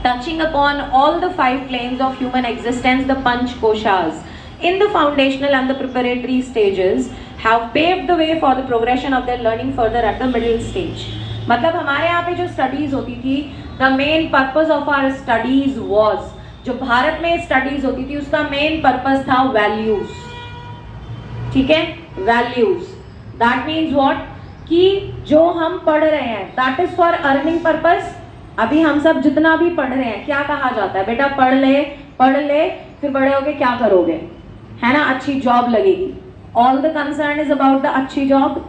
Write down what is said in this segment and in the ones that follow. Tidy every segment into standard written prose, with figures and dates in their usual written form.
touching upon all the 5 planes of human existence, the Panch Koshas, in the foundational and the preparatory stages, have paved the way for the progression of their learning further at the middle stage. मतलब हमारे यहाँ पे जो studies होती थी, the main purpose of our studies was, जो भारत में studies होती थी उसका मेन पर्पस था वैल्यूज. ठीक है, वैल्यूज. दैट मीन्स व्हाट, कि जो हम पढ़ रहे हैं that is for earning purpose. अभी हम सब जितना भी पढ़ रहे हैं क्या कहा जाता है, बेटा पढ़ ले फिर बड़े होके क्या करोगे, है ना, अच्छी जॉब लगेगी. All the concern is about the अच्छी जॉब.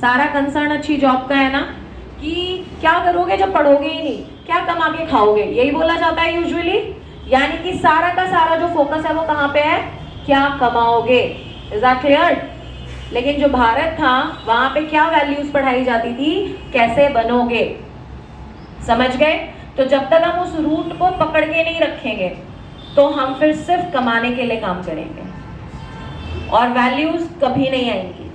सारा कंसर्न अच्छी जॉब का है ना, कि क्या करोगे जब पढ़ोगे ही नहीं, क्या कमा के खाओगे, यही बोला जाता है यूजुअली. यानी कि सारा का सारा जो फोकस है वो कहाँ पे है, क्या कमाओगे. Is that clear. लेकिन जो भारत था वहां पे क्या वैल्यूज पढ़ाई जाती थी, कैसे बनोगे. समझ गए. तो जब तक हम उस रूट को पकड़ के नहीं रखेंगे तो हम फिर सिर्फ कमाने के लिए काम करेंगे और वैल्यूज कभी नहीं आएंगी.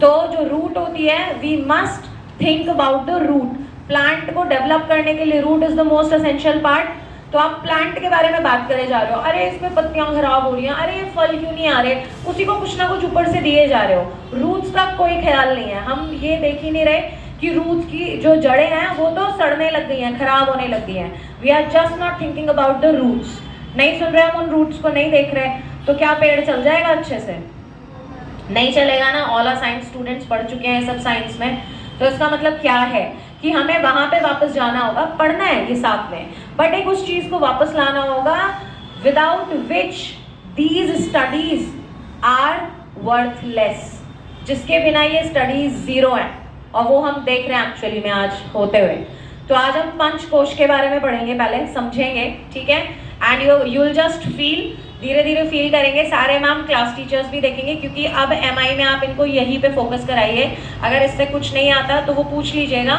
तो जो रूट होती है, we must think about the root. Plant को डेवलप करने के लिए root is the most essential part. तो आप प्लांट के बारे में बात करे जा रहे हो, अरे इसमें पत्तियां खराब हो रही हैं, अरे ये फल क्यों नहीं आ रहे, उसी को कुछ ना कुछ ऊपर से दिए जा रहे हो. रूट्स का कोई ख्याल नहीं है. हम ये देख ही नहीं रहे कि रूट्स की जो जड़ें हैं वो तो सड़ने लग गई हैं, खराब होने लग गई हैं. We are just not thinking about the roots. नहीं सुन रहे हम उन रूट्स को, नहीं देख रहे, तो क्या पेड़ चल जाएगा अच्छे से, नहीं चलेगा ना. ऑल आर साइंस स्टूडेंट्स पढ़ चुके हैं सब साइंस में. तो इसका मतलब क्या है कि हमें वहां पे वापस जाना होगा. पढ़ना है ये साथ में, बट एक उस चीज को वापस लाना होगा without which these studies are worthless, जिसके बिना ये स्टडीज जीरो है. और वो हम देख रहे हैं एक्चुअली में आज होते हुए. तो आज हम पंचकोश के बारे में पढ़ेंगे, पहले समझेंगे. ठीक है. And you will just feel, धीरे धीरे फील करेंगे. सारे मैम क्लास टीचर्स भी देखेंगे, क्योंकि अब एमआई में आप इनको यहीं पे फोकस कराइए. अगर इससे कुछ नहीं आता तो वो पूछ लीजिएगा,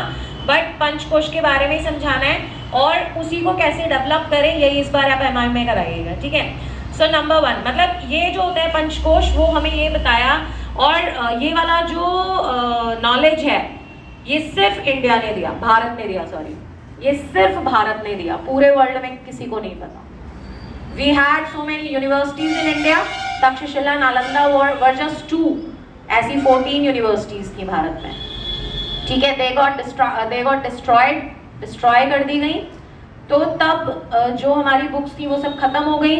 बट पंचकोश के बारे में ही समझाना है और उसी को कैसे डेवलप करें यही इस बार आप एमआई में कराइएगा. ठीक है. सो नंबर 1, मतलब ये जो होता है पंचकोश, वो हमें ये बताया. और ये वाला जो नॉलेज है ये सिर्फ इंडिया ने दिया, भारत ने दिया, सॉरी, ये सिर्फ भारत ने दिया, पूरे वर्ल्ड में किसी को नहीं पता. We had so many universities in India. Takshashila, Nalanda were just 2. ऐसी 14 यूनिवर्सिटीज थी भारत में. ठीक है. they got destroyed, destroy कर दी गई. तो तब जो हमारी बुक्स थी वो सब खत्म हो गई.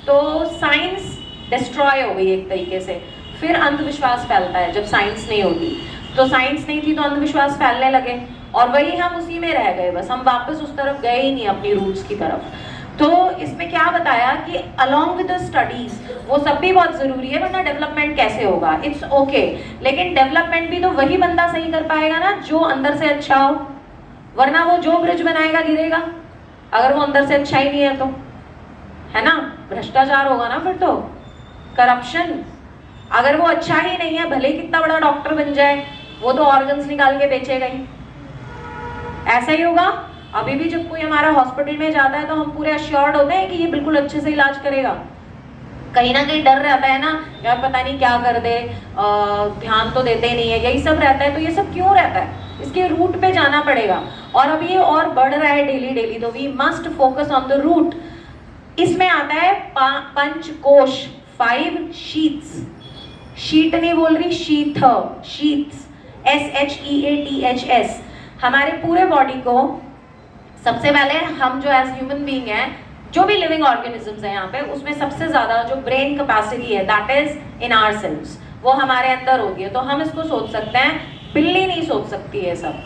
तो साइंस डिस्ट्रॉय हो गई एक तरीके से. फिर अंधविश्वास फैलता है जब साइंस नहीं होती. तो साइंस नहीं थी तो अंधविश्वास फैलने लगे और वही हम उसी में रह गए. बस हम वापस उस तरफ गए ही नहीं, अपनी रूट्स की तरफ. तो इसमें क्या बताया कि अलॉन्ग विद द स्टडीज वो सब भी बहुत जरूरी है, वरना डेवलपमेंट कैसे होगा. इट्स ओके, लेकिन डेवलपमेंट भी तो वही बंदा सही कर पाएगा ना जो अंदर से अच्छा हो. वरना वो जो ब्रिज बनाएगा गिरेगा, अगर वो अंदर से अच्छा ही नहीं है तो, है ना. भ्रष्टाचार होगा ना फिर तो, करप्शन. अगर वो अच्छा ही नहीं है, भले कितना बड़ा डॉक्टर बन जाए, वो तो ऑर्गन्स निकाल के बेचेगा ही. ऐसा ही होगा. अभी भी जब कोई हमारा हॉस्पिटल में जाता है तो हम पूरे अश्योर्ड होते हैं कि ये बिल्कुल अच्छे से इलाज करेगा. कहीं ना कहीं डर रहता है ना, यार पता नहीं क्या कर दे, ध्यान तो देते नहीं है, यही सब रहता है. तो ये सब क्यों रहता है, इसके रूट पे जाना पड़ेगा. और अभी ये और बढ़ रहा है डेली डेली. तो we must focus on the root. इसमें आता है पंचकोश, 5 शीट्स. शीट नहीं बोल रही, शीथ, शीट्स, SHEATHS. हमारे पूरे बॉडी को सबसे पहले हम जो एज ह्यूमन बीइंग है, जो भी लिविंग ऑर्गेनिजम्स है यहाँ पे, उसमें सबसे ज्यादा जो ब्रेन कैपेसिटी है that is in our cells, वो हमारे अंदर होती है. तो हम इसको सोच सकते हैं. बिल्ली नहीं सोच सकती है सब,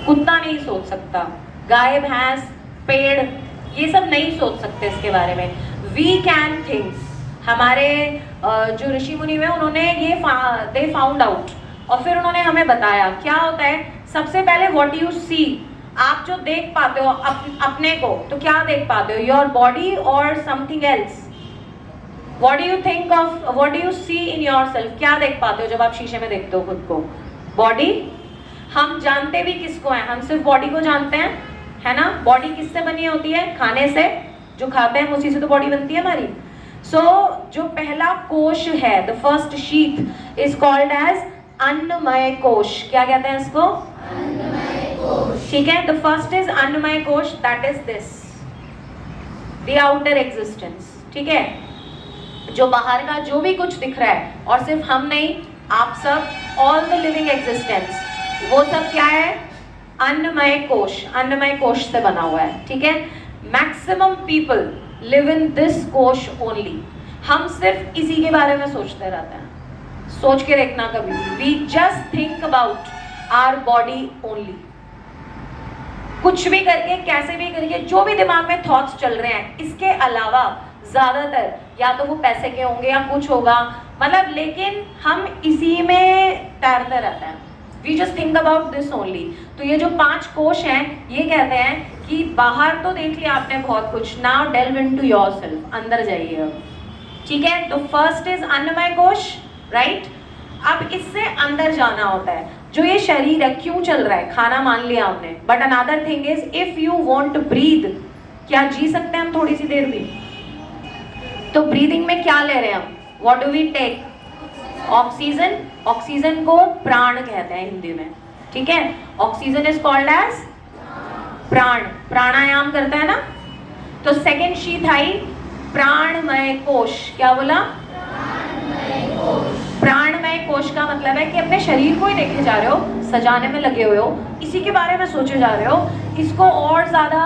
कुत्ता नहीं सोच सकता, गाय, भैंस, पेड़, ये सब नहीं सोच सकते इसके बारे में. We can think. हमारे जो ऋषि मुनि हुए उन्होंने ये दे फाउंड आउट और फिर उन्होंने हमें बताया क्या होता है. सबसे पहले व्हाट यू सी, आप जो देख पाते हो अपने को, तो क्या देख पाते हो, योर बॉडी और something else. What do you think of, what do you see in yourself, क्या देख पाते हो जब आप शीशे में देखते हो खुद को. बॉडी. हम जानते भी किसको हैं, हम सिर्फ बॉडी को जानते हैं, है ना. बॉडी किससे बनी होती है, खाने से. जो खाते हैं उसी से तो बॉडी बनती है हमारी. सो जो पहला कोश है, the first sheath is called as अन्नमय कोश. क्या कहते हैं इसको, ठीक है. द फर्स्ट इज अन्नमय कोश, that is this. The outer existence, ठीक है, जो बाहर का जो भी कुछ दिख रहा है, और सिर्फ हम नहीं, आप सब, ऑल द लिविंग एग्जिस्टेंस, वो सब क्या है? अन्नमय कोश, अन्नमय कोश से बना हुआ है, ठीक है। Maximum people live in this कोश ओनली। हम सिर्फ इसी के बारे में सोचते रहते हैं, सोच के देखना कभी भी, we just think about our body only. कुछ भी करके, कैसे भी करके, जो भी दिमाग में थॉट्स चल रहे हैं, इसके अलावा ज्यादातर या तो वो पैसे के होंगे या कुछ होगा, मतलब, लेकिन हम इसी में तैरते रहते हैं। We just think about this only. तो ये जो 5 कोश हैं, ये कहते हैं कि बाहर तो देख लिया आपने बहुत कुछ, नाउ डेल्व इनटू योरसेल्फ, अंदर जाइए अब, ठीक है। तो फर्स्ट इज अन्नमय कोश, राइट। अब इससे अंदर जाना होता है। जो ये शरीर है, क्यों चल रहा है? खाना मान लिया हमने, but another thing is, if you want to breathe, क्या जी सकते हैं हम थोड़ी सी देर भी? तो ब्रीदिंग में क्या ले रहे हैं हम? What do we take? Oxygen. Oxygen को प्राण कहते हैं हिंदी में, ठीक है। ऑक्सीजन इज कॉल्ड एज प्राण। प्राणायाम करता है ना। तो सेकेंड शीत आई प्राणमय कोश। क्या बोला? प्राणमय कोश का मतलब है कि अपने शरीर को ही देखे जा रहे हो, सजाने में लगे हुए हो, इसी के बारे में सोचे जा रहे हो, इसको और ज्यादा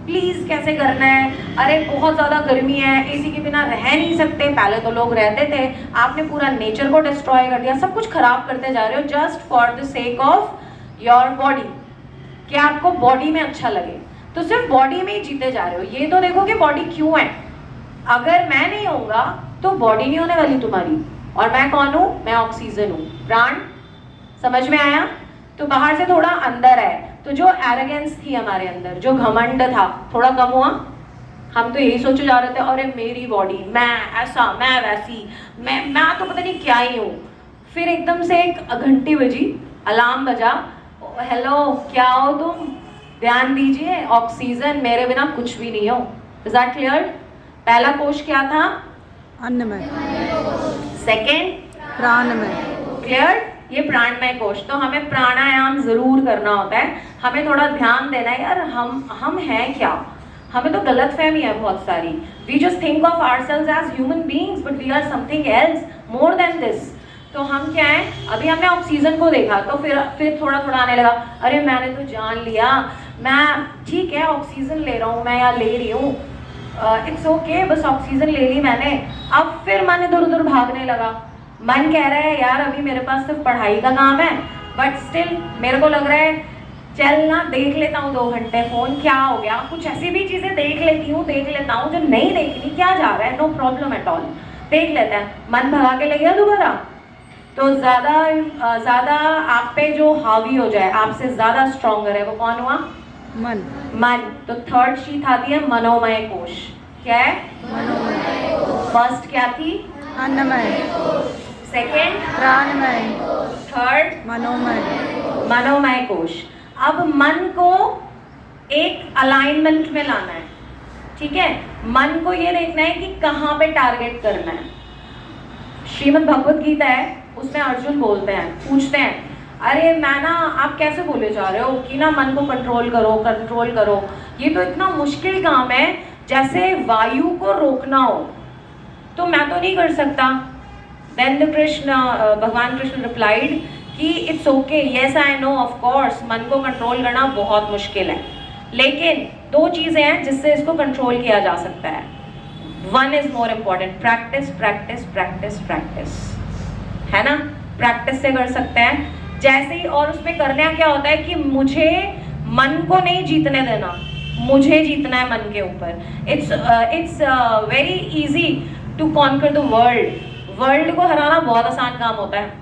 प्लीज कैसे करना है। अरे बहुत ज्यादा गर्मी है, एसी के बिना रह नहीं सकते, पहले तो लोग रहते थे, आपने पूरा नेचर को डिस्ट्रॉय कर दिया, सब कुछ खराब करते जा रहे हो just for the sake of your body, कि आपको बॉडी में अच्छा लगे। तो सिर्फ बॉडी में ही जीते जा रहे हो। ये तो देखो कि बॉडी क्यों है। अगर मैं नहीं होऊंगा तो बॉडी नहीं होने वाली तुम्हारी। और मैं कौन हूं? मैं ऑक्सीजन हूं, प्राण। समझ में आया? तो बाहर से थोड़ा अंदर है। तो जो एरोगेंस थी हमारे अंदर, जो घमंड था, थोड़ा कम हुआ। हम तो यही सोचे जा रहे थे, अरे मेरी बॉडी, मैं ऐसा, मैं वैसी, मैं तो पता नहीं क्या ही हूँ। फिर एकदम से एक घंटी बजी, अलार्म बजा, हेलो क्या हो तुम, ध्यान दीजिए, ऑक्सीजन, मेरे बिना कुछ भी नहीं हो। Is that clear? पहला कोश क्या था? अन्नमय। सेकेंड प्राणमय। क्लियर? ये प्राणमय कोश। तो हमें प्राणायाम जरूर करना होता है। हमें थोड़ा ध्यान देना है, यार हम हैं क्या। हमें तो गलत फहमी है बहुत सारी। We just think of ourselves as human beings, but we are something else, more than this. तो हम क्या है? अभी हमने ऑक्सीजन को देखा, तो फिर थोड़ा थोड़ा आने लगा, अरे मैंने तो जान लिया, मैं ठीक है ऑक्सीजन ले रहा हूँ मैं, या ले रही हूँ, इट्स ओके, बस ऑक्सीजन ले ली मैंने। अब फिर मन इधर उधर भागने लगा। मन कह रहा है यार अभी मेरे पास सिर्फ पढ़ाई का काम है, बट स्टिल मेरे को लग रहा है चल ना देख लेता हूँ 2 घंटे फोन, क्या हो गया, कुछ ऐसी भी चीजें देख लेता हूँ जो नहीं देखनी, क्या जा रहा है, नो प्रॉब्लम एट ऑल, देख लेते हैं। मन भगा के ले गया दोबारा। तो ज्यादा आप पे जो हावी हो जाए, आपसे ज्यादा स्ट्रॉन्गर है, वो कौन हुआ? मन। मन। तो थर्ड शीट आती है मनोमय कोश। क्या है? मनोमय। फर्स्ट क्या थी? अन्नमय। सेकेंड प्राणमय। थर्ड मनोमय। मनोमय कोश। अब मन को एक अलाइनमेंट में लाना है, ठीक है। मन को ये देखना है कि कहाँ पे टारगेट करना है। श्रीमद् भगवत गीता है, उसमें अर्जुन बोलते हैं, पूछते हैं, अरे मैं ना, आप कैसे बोले जा रहे हो कि ना मन को कंट्रोल करो। ये तो इतना मुश्किल काम है, जैसे वायु को रोकना हो, तो मैं तो नहीं कर सकता। देन भगवान कृष्ण रिप्लाइड कि it's okay, yes I know, of course मन को कंट्रोल करना बहुत मुश्किल है, लेकिन 2 चीजें हैं जिससे इसको कंट्रोल किया जा सकता है। One is more important, practice practice practice practice, है ना। प्रैक्टिस से कर सकते हैं जैसे ही। और उसमें करना क्या होता है कि मुझे मन को नहीं जीतने देना, मुझे जीतना है मन के ऊपर। It's very easy to conquer the world. World को हराना बहुत आसान काम होता है,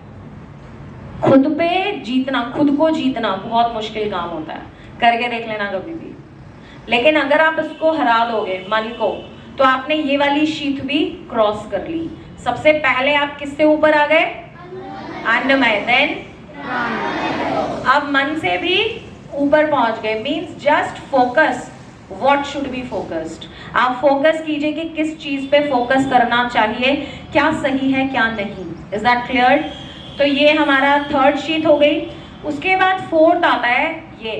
खुद पे जीतना, खुद को जीतना बहुत मुश्किल काम होता है। करके देख लेना कभी भी। लेकिन अगर आप इसको हरा दोगे मन को, तो आपने ये वाली शीट भी क्रॉस कर ली। सबसे पहले आप किससे ऊपर आ गए? अन्नमय। देन अब मन से भी ऊपर पहुंच गए। Means just focus what should be focused. आप फोकस कीजिए कि किस चीज पे फोकस करना चाहिए, क्या सही है क्या नहीं। Is that clear? तो ये हमारा थर्ड शीट हो गई। उसके बाद फोर्थ आता है ये,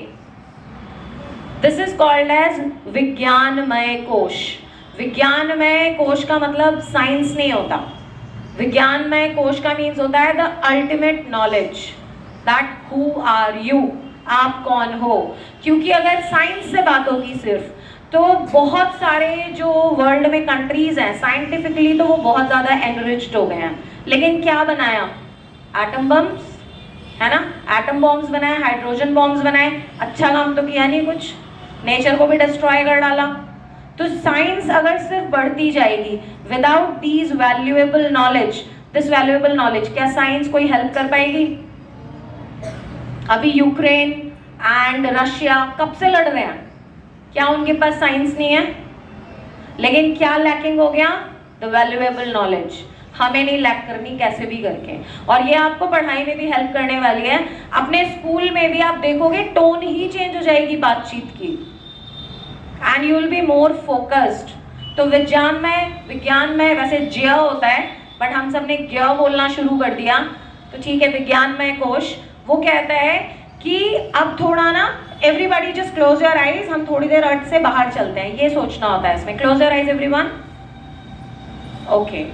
दिस इज कॉल्ड एज विज्ञानमय कोश। विज्ञानमय कोश का मतलब साइंस नहीं होता। विज्ञानमय कोश का मीन्स होता है the ultimate knowledge, that who are you, आप कौन हो। क्योंकि अगर साइंस से बात होगी सिर्फ, तो बहुत सारे जो वर्ल्ड में कंट्रीज हैं साइंटिफिकली तो वो बहुत ज़्यादा एनरिच्ड हो गए हैं, लेकिन क्या बनाया? एटम बम्स, है ना, एटम बॉम्ब्स बनाए, हाइड्रोजन बॉम्ब्स बनाए, अच्छा काम तो किया नहीं कुछ, नेचर को भी डिस्ट्रॉय कर डाला। तो साइंस अगर सिर्फ बढ़ती जाएगी without these valuable knowledge, this valuable knowledge, क्या साइंस कोई हेल्प कर पाएगी? अभी यूक्रेन एंड रशिया कब से लड़ रहे हैं, क्या उनके पास साइंस नहीं है? लेकिन क्या लैकिंग हो गया? The valuable knowledge. हमें नहीं लैक करनी कैसे भी करके, और ये आपको पढ़ाई में भी हेल्प करने वाली है। अपने स्कूल में भी आप देखोगे टोन ही चेंज हो जाएगी बातचीत की, and you will be more focused. तो विज्ञान में वैसे ज्ञ होता है, बट हम सब ने ज्ञ बोलना शुरू कर दिया, तो ठीक है। विज्ञानमय कोश वो कहता है कि अब थोड़ा ना, everybody just close your eyes, हम थोड़ी देर अर्थ से बाहर चलते हैं, ये सोचना होता है इसमें। Close your eyes everyone, okay.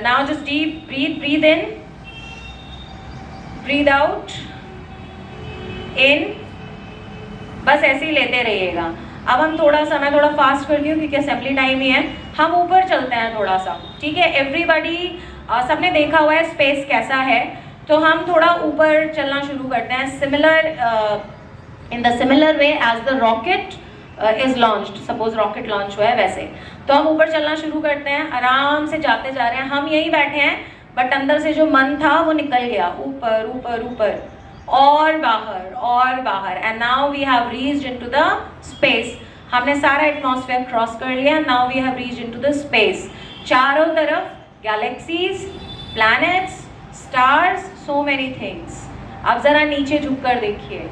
Now just deep breathe in, breathe out, in, बस ऐसे ही लेते रहिएगा। अब हम थोड़ा सा, मैं थोड़ा फास्ट करती हूँ क्योंकि असेंबली टाइम ही है, हम ऊपर चलते हैं थोड़ा सा, ठीक है। एवरीबॉडी, सबने देखा हुआ है स्पेस कैसा है, तो हम थोड़ा ऊपर चलना शुरू करते हैं। Similar, in the similar way as the rocket is launched, suppose rocket launch हुआ है वैसे, तो हम ऊपर चलना शुरू करते हैं, आराम से जाते जा रहे हैं। हम यही बैठे हैं, बट अंदर से जो मन था वो निकल गया, ऊपर ऊपर ऊपर और बाहर, and now we have reached into the space. हमने सारा एटमॉस्फेयर क्रॉस कर लिया, now we have reached into the space. चारों तरफ galaxies, planets, stars, so many things. अब जरा नीचे झुककर देखिए,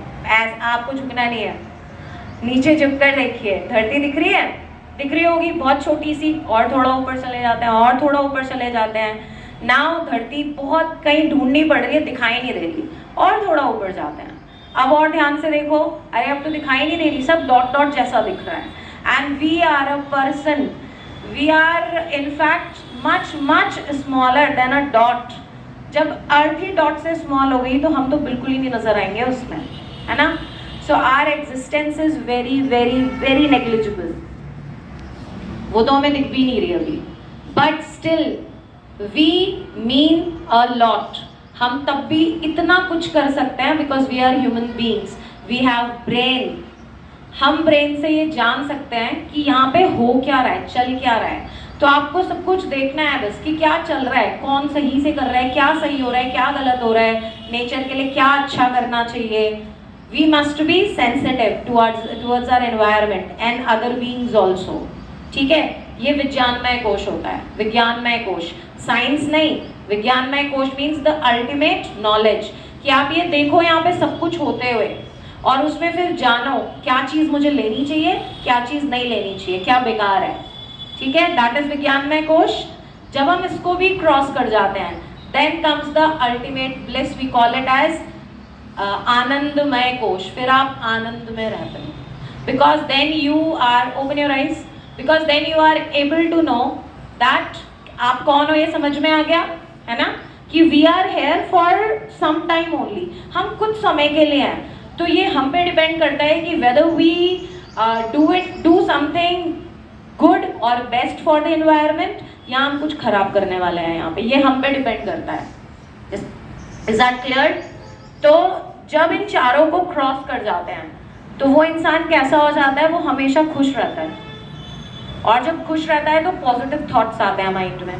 आपको झुकना नहीं है, नीचे झुककर देखिए, धरती दिख रही है? दिख रही होगी, बहुत छोटी सी, और थोड़ा ऊपर चले जाते हैं, और थोड़ा ऊपर चले जाते हैं। नाउ धरती बहुत कहीं ढूंढनी पड़ रही है, दिखाई नहीं दे रही, और थोड़ा ऊपर जाते हैं। अब और ध्यान से देखो, अरे अब तो दिखाई नहीं दे रही, सब डॉट डॉट जैसा दिख रहा है। And we are a person, we are in fact much smaller than a dot. जब अर्थ ही डॉट से स्मॉल हो गई तो हम तो बिल्कुल ही नहीं नजर आएंगे उसमें, है ना। So our existence is very very very negligible, वो तो हमें दिख भी नहीं रही अभी, but still we mean a lot. हम तब भी इतना कुछ कर सकते हैं because we are human beings, we have brain. हम ब्रेन से ये जान सकते हैं कि यहाँ पे हो क्या रहा है, चल क्या रहा है। तो आपको सब कुछ देखना है बस कि क्या चल रहा है, कौन सही से कर रहा है, क्या सही हो रहा है, क्या गलत हो रहा है, नेचर के लिए क्या अच्छा करना चाहिए। We must be sensitive towards our environment and other beings also, ठीक है। ये विज्ञानमय कोश होता है, विज्ञानमय कोश, साइंस नहीं। विज्ञानमय कोश मीन्स द अल्टीमेट नॉलेज, कि आप ये देखो यहाँ पे सब कुछ होते हुए, और उसमें फिर जानो क्या चीज़ मुझे लेनी चाहिए, क्या चीज़ नहीं लेनी चाहिए, क्या बेकार है, ठीक है। दैट इज विज्ञानमय कोश। जब हम इसको भी क्रॉस कर जाते हैं, then comes the ultimate bliss, we call it as आनंदमय कोश। फिर आप आनंद में रहते हो, because then you are, open your eyes, because then you are able to know that आप कौन हो, ये समझ में आ गया, है ना, कि we are here for some time only, हम कुछ समय के लिए हैं। तो ये हम पे डिपेंड करता है कि whether we do something good और बेस्ट फॉर द एनवायरनमेंट, या हम कुछ खराब करने वाले हैं यहाँ पे, ये हम पे डिपेंड करता है। Is that clear? तो जब इन चारों को क्रॉस कर जाते हैं तो वो इंसान कैसा हो जाता है, वो हमेशा खुश रहता है, और जब खुश रहता है तो पॉजिटिव थॉट्स आते हैं माइंड में।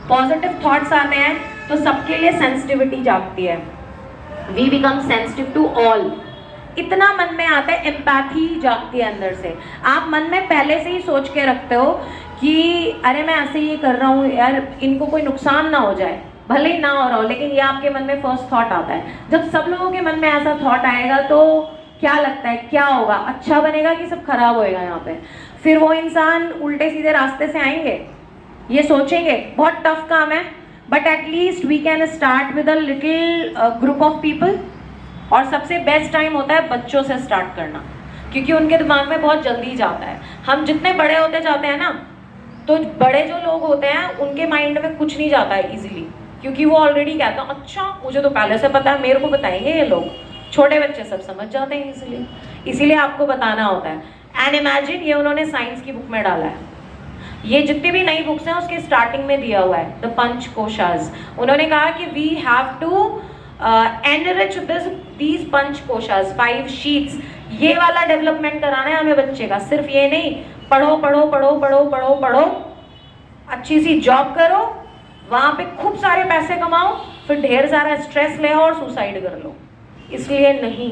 पॉजिटिव थॉट्स आते हैं तो सबके लिए सेंसिटिविटी जागती है, we become sensitive to all. इतना मन में आता है, एम्पैथी जागती है अंदर से। आप मन में पहले से ही सोच के रखते हो कि अरे मैं ऐसे ये कर रहा हूँ यार, इनको कोई नुकसान ना हो जाए, भले ही ना हो रहा हो, लेकिन ये आपके मन में फर्स्ट थॉट आता है। जब सब लोगों के मन में ऐसा थॉट आएगा तो क्या लगता है क्या होगा, अच्छा बनेगा कि सब खराब होएगा यहाँ पे। फिर वो इंसान उल्टे सीधे रास्ते से आएंगे, ये सोचेंगे। बहुत टफ काम है, but at least we can start with a little group of people. और सबसे बेस्ट टाइम होता है बच्चों से स्टार्ट करना, क्योंकि उनके दिमाग में बहुत जल्दी जाता है। हम जितने बड़े होते जाते हैं ना, तो बड़े जो लोग होते हैं उनके माइंड में कुछ नहीं जाता है इजीली, क्योंकि वो ऑलरेडी कहते हैं अच्छा मुझे तो पहले से पता है, मेरे को बताएंगे ये लोग। छोटे बच्चे सब समझ जाते हैं इजीली, इसीलिए आपको बताना होता है। एंड इमेजिन ये उन्होंने साइंस की बुक में डाला है, ये जितनी भी नई बुक्स हैं उसके स्टार्टिंग में दिया हुआ है द पंच कोशास। उन्होंने कहा कि we have to enrich these पंच कोशास 5 शीट्स। ये वाला डेवलपमेंट कराना है हमें बच्चे का, सिर्फ ये नहीं पढ़ो पढ़ो पढ़ो पढ़ो पढ़ो पढ़ो, अच्छी सी जॉब करो, वहां पे खूब सारे पैसे कमाओ, फिर ढेर सारा स्ट्रेस ले और सुसाइड कर लो, इसलिए नहीं।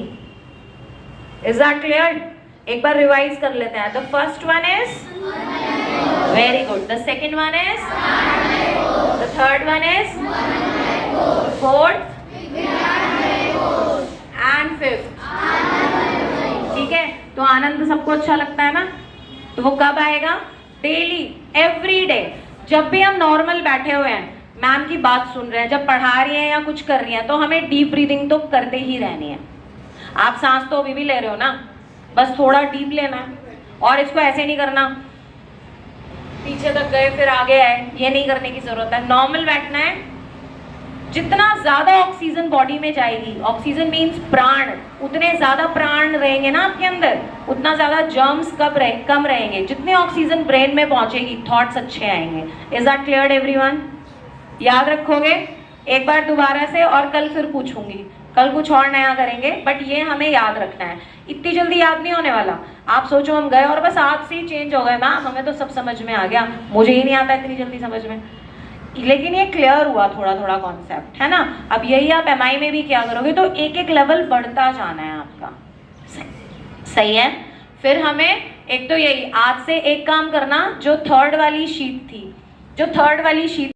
Is that clear? एक बार रिवाइज कर लेते हैं। The first one is very good, the second one is, the third one is, fourth and fifth. ठीक है, तो आनंद सबको अच्छा लगता है ना, तो वो कब आएगा? Daily, every day. जब भी हम नॉर्मल बैठे हुए हैं, मैम की बात सुन रहे हैं, जब पढ़ा रही हैं या कुछ कर रही हैं, तो हमें डीप ब्रीदिंग तो करते ही रहनी है। आप सांस तो अभी भी ले रहे हो ना, बस थोड़ा डीप लेना है, और इसको ऐसे नहीं करना पीछे तक गए फिर आगे आए, ये नहीं करने की जरूरत है। नॉर्मल बैठना है। जितना ज्यादा ऑक्सीजन बॉडी में जाएगी, ऑक्सीजन मीन्स प्राण, उतने ज्यादा प्राण रहेंगे ना आपके अंदर, उतना ज्यादा जर्म्स कम रहेंगे। जितने ऑक्सीजन ब्रेन में पहुंचेगी, थॉट्स अच्छे आएंगे। Is that clear everyone? याद रखोगे? एक बार दोबारा से, और कल फिर पूछूंगी, कल कुछ और नया करेंगे, बट ये हमें याद रखना है। इतनी जल्दी याद नहीं होने वाला। आप सोचो हम गए और बस आज से ही चेंज हो गए, मैम हमें तो सब समझ में आ गया, मुझे ही नहीं आता इतनी जल्दी समझ में। लेकिन ये क्लियर हुआ थोड़ा थोड़ा कॉन्सेप्ट, है ना? अब यही आप एमआई में भी क्या करोगे, तो एक एक लेवल बढ़ता जाना है आपका। सही है? फिर हमें एक तो यही आज से एक काम करना, जो थर्ड वाली शीट थी, जो थर्ड वाली शीट